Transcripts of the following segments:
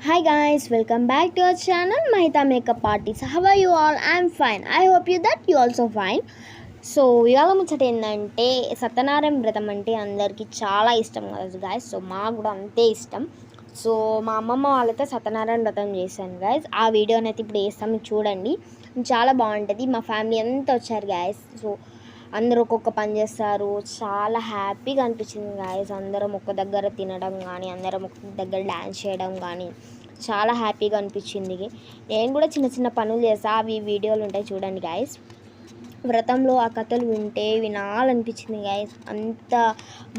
Hi guys, welcome back to our channel Mahita Makeup Artist. How are you all? I'm fine. I hope you also fine. So ఇవాళ ముచ్చట ఏంటంటే సత్యనారాయణ వ్రతం అంటే అందరికీ చాలా ఇష్టం కదా గాయస్. సో మాకు కూడా అంతే ఇష్టం. సో మా అమ్మమ్మ వాళ్ళతో సత్యనారాయణ వ్రతం చేశాను గాయస్. ఆ వీడియోని అయితే ఇప్పుడు వేస్తాం, మీకు చూడండి. చాలా బాగుంటుంది. మా ఫ్యామిలీ అంతా వచ్చారు గాయస్. సో అందరూ ఒక్కొక్క పని చేస్తారు. చాలా హ్యాపీగా అనిపించింది గాయస్. అందరం ఒక్క దగ్గర తినడం కానీ, అందరం ఒక్క దగ్గర డ్యాన్స్ చేయడం కానీ చాలా హ్యాపీగా అనిపించింది. నేను కూడా చిన్న చిన్న పనులు చేసా, అవి వీడియోలు ఉంటాయి చూడండి గాయస్. వ్రతంలో ఆ కథలు వినాలనిపించింది గాయస్. అంత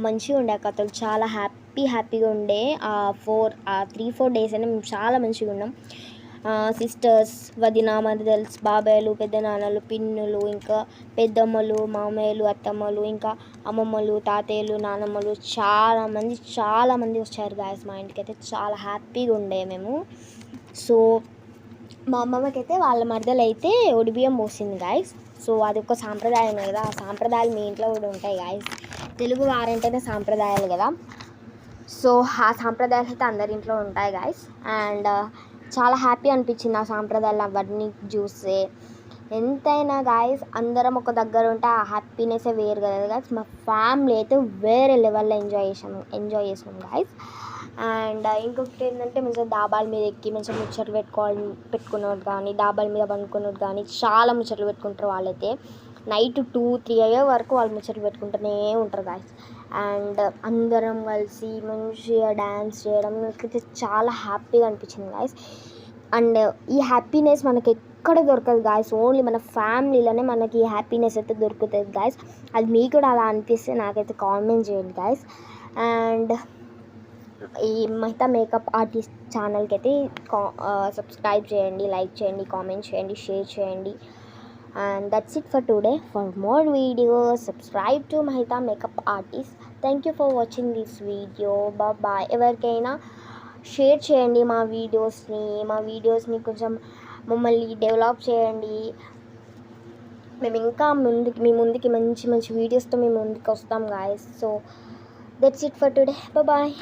మంచిగా ఉండే ఆ కథలు, చాలా హ్యాపీగా ఉండే. 3-4 డేస్ అయినా మేము చాలా మంచిగా ఉన్నాం. సిస్టర్స్, వదిన, మరదల్స్, బాబాయ్లు, పెద్ద నాన్నలు, పిన్నులు, ఇంకా పెద్దమ్మలు, మామయ్యలు, అత్తమ్మలు, ఇంకా అమ్మమ్మలు, తాతయ్యలు, నానమ్మలు చాలామంది వచ్చారు గాయస్. మా ఇంటికి అయితే చాలా హ్యాపీగా ఉండే మేము. సో మా అమ్మమ్మకైతే వాళ్ళ మరదలు అయితే ఒడిబియ్యం పోసింది గాయస్. సో అది ఒక సాంప్రదాయం కదా. ఆ సాంప్రదాయాలు మీ ఇంట్లో కూడా ఉంటాయి గాయస్. తెలుగు వారంటేనే సాంప్రదాయాలు కదా. సో ఆ సాంప్రదాయాలు అయితే అందరింట్లో ఉంటాయి గాయస్. అండ్ చాలా హ్యాపీ అనిపించింది ఆ సాంప్రదాయాలు అవన్నీ చూస్తే. ఎంతైనా గాయస్ అందరం ఒక దగ్గర ఉంటే ఆ హ్యాపీనెస్ వేరు కదా గాయస్. మా ఫ్యామిలీ అయితే వేరే లెవెల్లో ఎంజాయ్ చేసినాం గాయస్. అండ్ ఇంకొకటి ఏంటంటే మంచిగా డాబాల మీద ఎక్కి మంచిగా ముచ్చట్లు పెట్టుకునేవాడు కానీ, డాబాల మీద పండుకునేవాడు కానీ చాలా ముచ్చట్లు పెట్టుకుంటారు వాళ్ళైతే. నైట్ 2-3 అయ్యే వరకు వాళ్ళు ముచ్చట్లు పెట్టుకుంటూనే ఉంటారు గాయస్. అండ్ అందరం కలిసి మంచిగా డ్యాన్స్ చేయడం నాకైతే చాలా హ్యాపీగా అనిపించింది గాయస్. అండ్ ఈ హ్యాపీనెస్ మనకి ఎక్కడ దొరకదు గాయస్. ఓన్లీ మన ఫ్యామిలీలోనే మనకి ఈ హ్యాపీనెస్ అయితే దొరుకుతుంది గాయస్. అది మీకు కూడా అలా అనిపిస్తే నాకైతే కామెంట్ చేయండి గాయస్. అండ్ ఈ మహితా మేకప్ ఆర్టిస్ట్ ఛానల్కి అయితే సబ్స్క్రైబ్ చేయండి, లైక్ చేయండి, కామెంట్ చేయండి, షేర్ చేయండి. And that's it for today. For more videos subscribe to Mahita makeup artist. Thank you for watching this video. Bye. ఎవరికైనా షేర్ చేయండి మా వీడియోస్ని కొంచెం మమ్మల్ని డెవలప్ చేయండి. మేము ఇంకా మీ ముందుకి మంచి వీడియోస్తో మేము ముందుకు వస్తాం guys. So that's it for today. Bye.